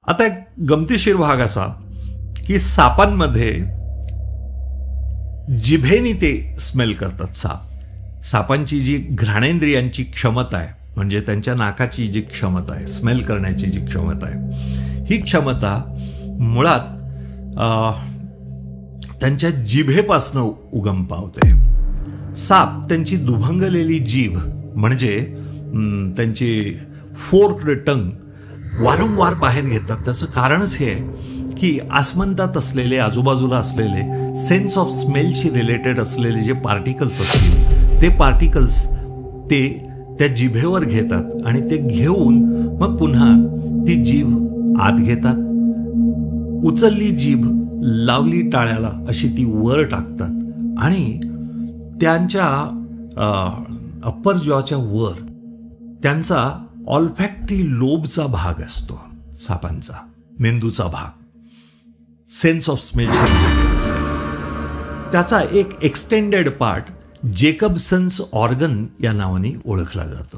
आता एक गमतीशीर भाग असा की सापांमध्ये जिभेने ते स्मेल करतात. सापांची जी घ्राणेंद्रियांची क्षमता आहे, म्हणजे त्यांच्या नाकाची जी क्षमता आहे, स्मेल करण्याची जी क्षमता आहे, ही क्षमता मुळात त्यांच्या जिभेपासनं उगम पावते. साप त्यांची दुभंगलेली जीभ म्हणजे त्यांची फोर्क्ड टंग वारंवार बाहेर घेतात. त्याचं कारणच हे आहे की आसमंतात असलेले, आजूबाजूला असलेले सेन्स ऑफ स्मेलशी रिलेटेड असलेले जे पार्टिकल्स असतील, ते पार्टिकल्स ते त्या जिभेवर घेतात आणि ते घेऊन मग पुन्हा ती जीभ आत घेतात. उचलली जीभ लावली टाळ्याला अशी ती वर टाकतात आणि त्यांच्या अप्पर जॉच्या वर त्यांचा ऑल्फॅक्टरी लोबचा भाग असतो, सापांचा मेंदूचा भाग, सेन्स ऑफ स्मेल. त्याचा एक एक्सटेंडेड पार्ट जेकबसन्स ऑर्गन या नावाने ओळखला जातो.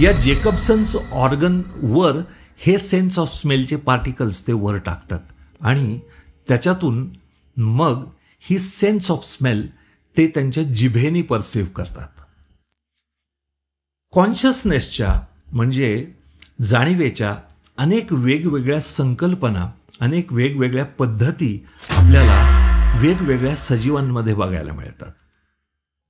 या जेकबसन्स ऑर्गन वर हे सेन्स ऑफ स्मेलचे पार्टिकल्स ते वर टाकतात आणि त्याच्यातून मग ही सेन्स ऑफ स्मेल ते त्यांच्या जिभेने परसिव्ह करतात. कॉन्शियसनेसच्या म्हणजे जाणीवेच्या अनेक वेगवेगळ्या संकल्पना, अनेक वेगवेगळ्या पद्धती आपल्याला वेगवेगळ्या सजीवांमध्ये बघायला मिळतात.